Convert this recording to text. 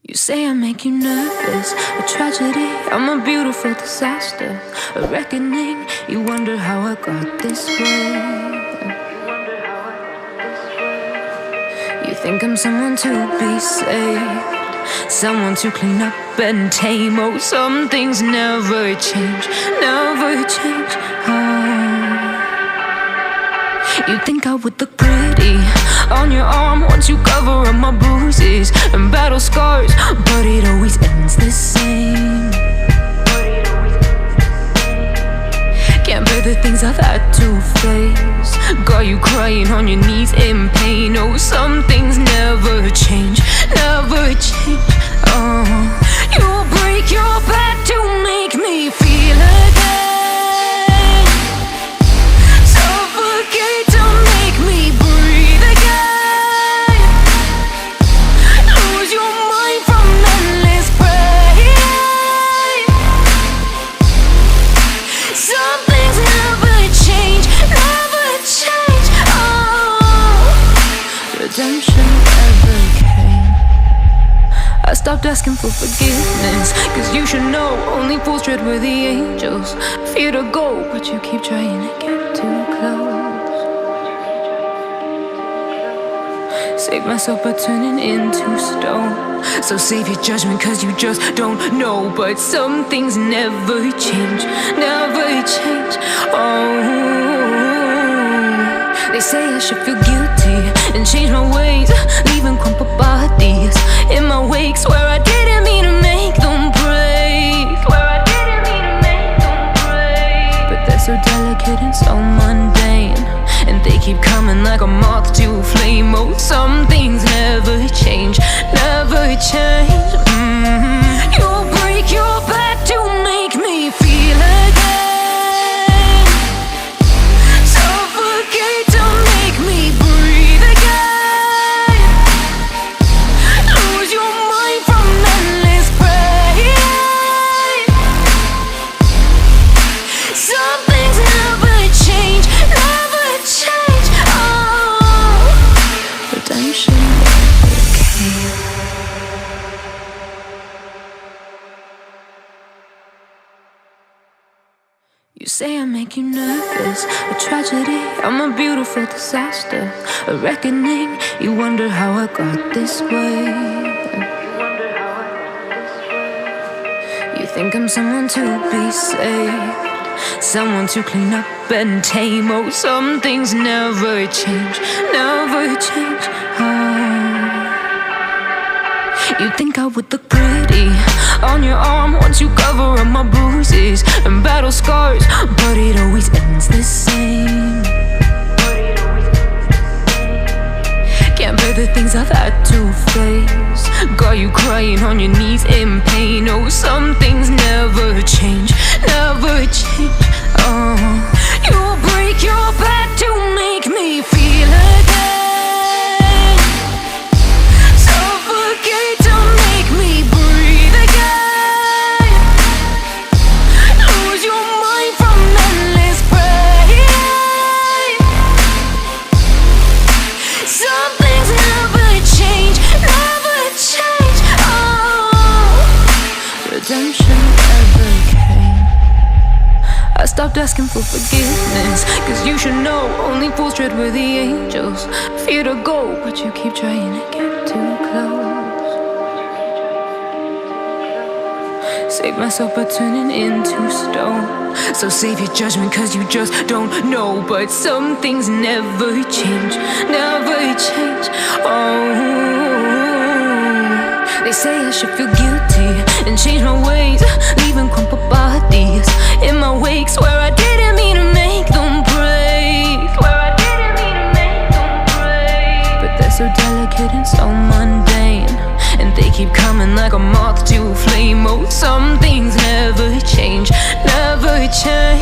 You say I make you nervous, a tragedy, I'm a beautiful disaster, a reckoning. You wonder how I got this way. You think I'm someone to be saved, someone to clean up and tame. Oh, some things never change, never change. You think I would look pretty on your arm once you cover up my bruises and battle scars, but it always ends the same. Can't bear the things I've had to face, got you crying on your knees in pain. Oh, some things never change, never change. You'll break your back to make me feel again. I stopped asking for forgiveness, cause you should know only fools tread where the angels fear to go, but you keep trying to get too close. Save myself by turning into stone, so save your judgment cause you just don't know. But some things never change, never change. They say I should feel guilty and change my ways, leaving crumpled bodies in my wake. Swear I didn't mean to make them break, swear I didn't mean to make them break. But they're so delicate and so mundane, and they keep coming like a moth to a flame. Oh, some things never change, never change. You'll break your back to make me feel again. You say I make you nervous, a tragedy, I'm a beautiful disaster, a reckoning. You wonder how I got this way. You think I'm someone to be saved, someone to clean up and tame. Oh, some things never change, never change. You think I would look pretty on your arm once you cover up my bruises and battle scars, but it always ends the same. Can't bear the things I've had to face, got you crying on your knees in pain. Oh, some things never change, never change. You'll break your back to make me feel again. I stopped asking for forgiveness, cause you should know only fools tread where the angels fear to go, but you keep trying to get too close. Save myself by turning into stone, so save your judgment cause you just don't know. But some things never change, never change. They say I should feel guilty and change my ways, leaving crumpled bodies in my wake. Swear I didn't mean to make them break, swear I didn't mean to make them break. But they're so delicate and so mundane, and they keep coming like a moth to a flame. Oh, some things never change, never change.